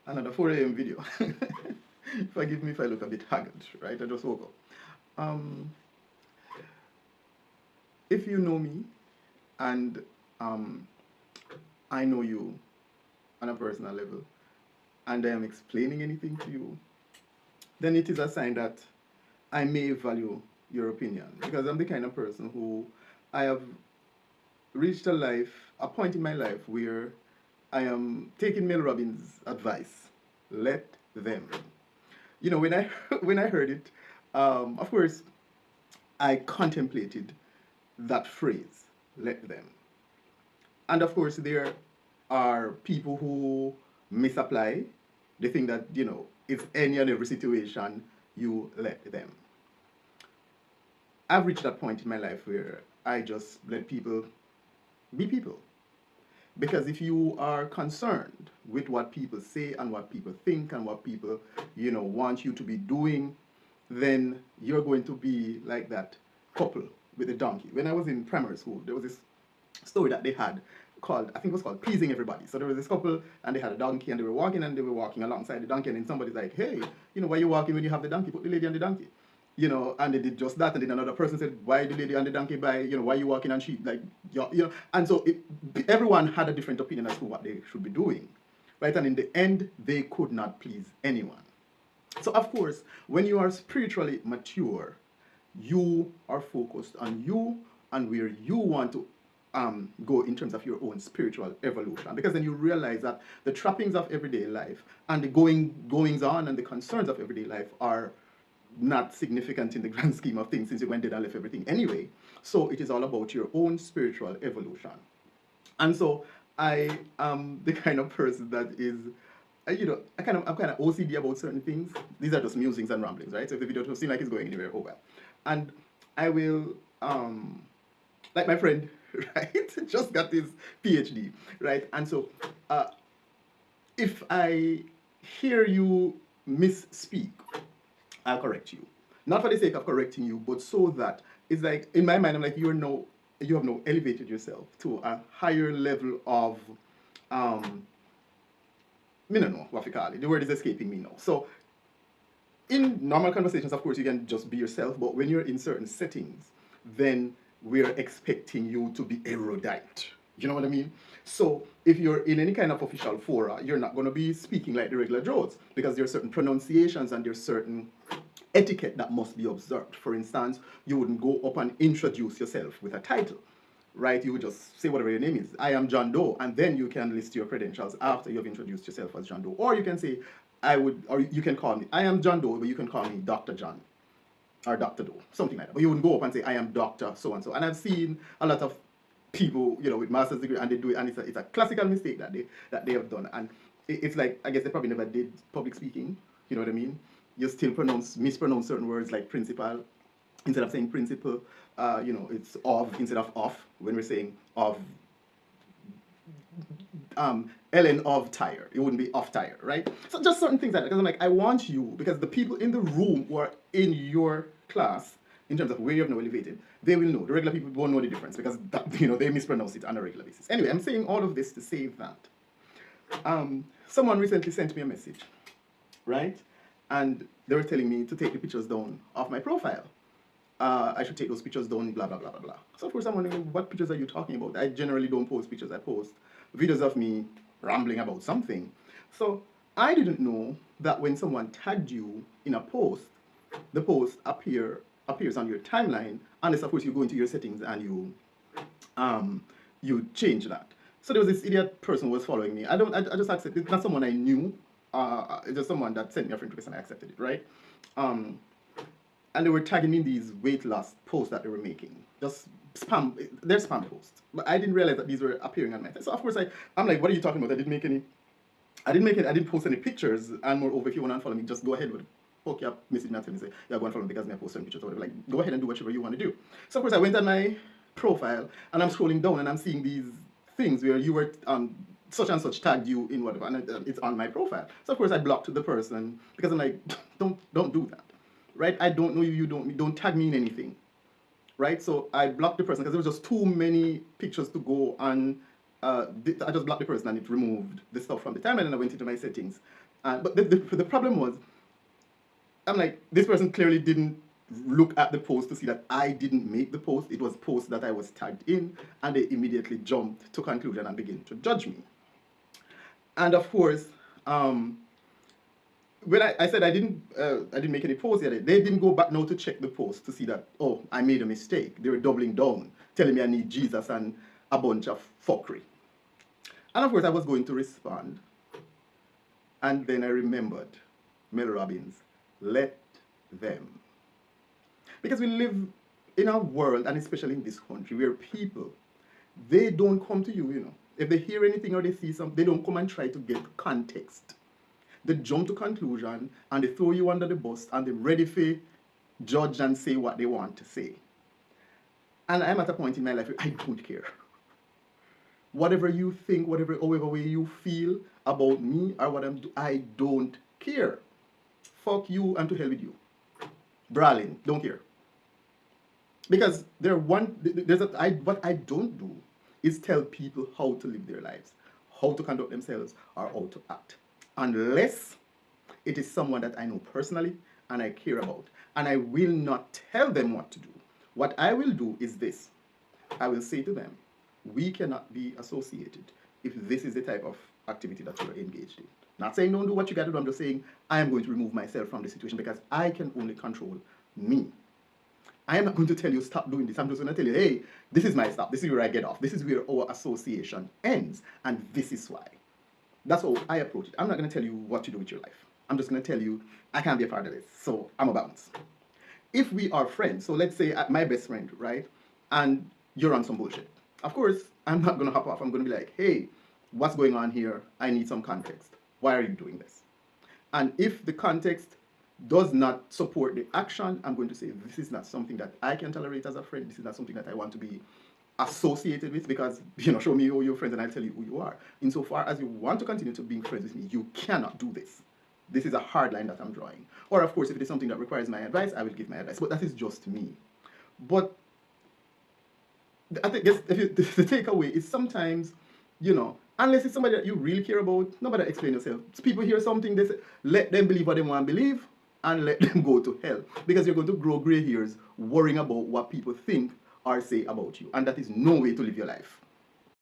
Another 4 a.m. video. Forgive me if I look a bit haggard, right? I just woke up. If you know me and um, I know you on a personal level and I am explaining anything to you, then it is a sign that I may value your opinion because I'm the kind of person who I have reached a point in my life where I am taking Mel Robbins' advice. Let them. When I when I heard it, of course, I contemplated that phrase. Let them. And of course, there are people who misapply. They think that it's any and every situation you let them. I've reached that point in my life where I just let people be people. Because if you are concerned with what people say and what people think and what people, want you to be doing, then you're going to be like that couple with the donkey. When I was in primary school, there was this story that they had called, I think it was called Pleasing Everybody. So there was this couple and they had a donkey and they were walking alongside the donkey and then somebody's like, hey, why are you walking when you have the donkey? Put the lady on the donkey. And they did just that, and then another person said, "Why the lady and the donkey by? Why you walking on sheep?" Like, and so everyone had a different opinion as to what they should be doing, right? And in the end, they could not please anyone. So of course, when you are spiritually mature, you are focused on you and where you want to go in terms of your own spiritual evolution, because then you realize that the trappings of everyday life and the goings on and the concerns of everyday life are not significant in the grand scheme of things since you went dead and left everything anyway. So it is all about your own spiritual evolution. And so I am the kind of person that is, I'm kind of OCD about certain things. These are just musings and ramblings, right? So if the video doesn't seem like it's going anywhere, oh well. And I will, like my friend, right, just got his PhD, right? And so if I hear you misspeak, I'll correct you. Not for the sake of correcting you, but so that it's like in my mind, I'm like you have now elevated yourself to a higher level of me don't know what you call it. The word is escaping me now. So in normal conversations, of course, you can just be yourself, but when you're in certain settings, then we're expecting you to be erudite. You know what I mean? So if you're in any kind of official fora, you're not going to be speaking like the regular Joes because there are certain pronunciations and there's certain etiquette that must be observed. For instance, you wouldn't go up and introduce yourself with a title, right? You would just say whatever your name is. I am John Doe, and then you can list your credentials after you have introduced yourself as John Doe. Or you can say, or you can call me, I am John Doe, but you can call me Dr. John or Dr. Doe, something like that. But you wouldn't go up and say, I am Dr. so and so. And I've seen a lot of people, with master's degree, and they do it, and it's a classical mistake that they have done. And it's like, I guess they probably never did public speaking. You know what I mean? You still mispronounce certain words like principal instead of saying principal. It's of instead of when we're saying of Ellen of Tyre. It wouldn't be off Tyre, right? So just certain things like that. Because I'm like, I want you, because the people in the room who are in your class, in terms of where you have now elevated, they will know. The regular people won't know the difference because they mispronounce it on a regular basis. Anyway, I'm saying all of this to say that someone recently sent me a message, right? And they were telling me to take the pictures down of my profile. I should take those pictures down, blah, blah, blah, blah, blah. So of course I'm wondering, what pictures are you talking about? I generally don't post pictures. I post videos of me rambling about something. So I didn't know that when someone tagged you in a post, the post appears on your timeline, unless of course you go into your settings and you change that. So there was this idiot person who was following me. I just accepted. It's not someone I knew. It's just someone that sent me a friend request and I accepted it, right? And they were tagging me in these weight loss posts that they were making. Just spam, they're spam posts. But I didn't realize that these were appearing on my feed. So of course I'm like, what are you talking about? I didn't post any pictures. And moreover, if you want to unfollow me, just go ahead with it. Hook you up, message me and tell me, say, yeah, go and follow me because I post certain pictures or whatever. Like, go ahead and do whatever you want to do. So of course I went on my profile and I'm scrolling down and I'm seeing these things where you were such and such tagged you in whatever, and it's on my profile. So of course I blocked the person because I'm like, don't do that, right? I don't know you. You don't tag me in anything, right? So I blocked the person because there was just too many pictures to go on I just blocked the person and it removed the stuff from the timeline, and I went into my settings. But the problem was, I'm like, this person clearly didn't look at the post to see that I didn't make the post. It was post that I was tagged in, and they immediately jumped to conclusion and began to judge me. And of course, when I said I didn't make any posts yet, they didn't go back now to check the post to see that, oh, I made a mistake. They were doubling down, telling me I need Jesus and a bunch of fuckery. And of course, I was going to respond. And then I remembered Mel Robbins, let them. Because we live in a world, and especially in this country, where people, they don't come to you, you know. If they hear anything or they see something, they don't come and try to get context. They jump to conclusion and they throw you under the bus and they're ready for judge and say what they want to say. And I'm at a point in my life where I don't care. Whatever you think, however way you feel about me or what I'm doing, I don't care. Fuck you and to hell with you. Brawling, don't care. Because what I don't do is tell people how to live their lives, how to conduct themselves, or how to act. Unless it is someone that I know personally and I care about. And I will not tell them what to do. What I will do is this. I will say to them, we cannot be associated if this is the type of activity that you're engaged in. Not saying don't do what you got to do. I'm just saying I am going to remove myself from the situation because I can only control me. I am not going to tell you stop doing this. I'm just going to tell you, hey, this is my stop. This is where I get off. This is where our association ends. And this is why. That's how I approach it. I'm not going to tell you what to do with your life. I'm just going to tell you I can't be a part of this. So I'm a bounce. If we are friends, so let's say my best friend, right? And you're on some bullshit. Of course, I'm not going to hop off. I'm going to be like, hey, what's going on here? I need some context. Why are you doing this? And if the context does not support the action, I'm going to say this is not something that I can tolerate as a friend. This is not something that I want to be associated with because, show me who your friends and I'll tell you who you are. Insofar as you want to continue to being friends with me, you cannot do this. This is a hard line that I'm drawing. Or, of course, if it is something that requires my advice, I will give my advice. But that is just me. But I think the takeaway is sometimes, unless it's somebody that you really care about, nobody explain yourself. People hear something, they say, let them believe what they want to believe and let them go to hell. Because you're going to grow gray hairs worrying about what people think or say about you. And that is no way to live your life.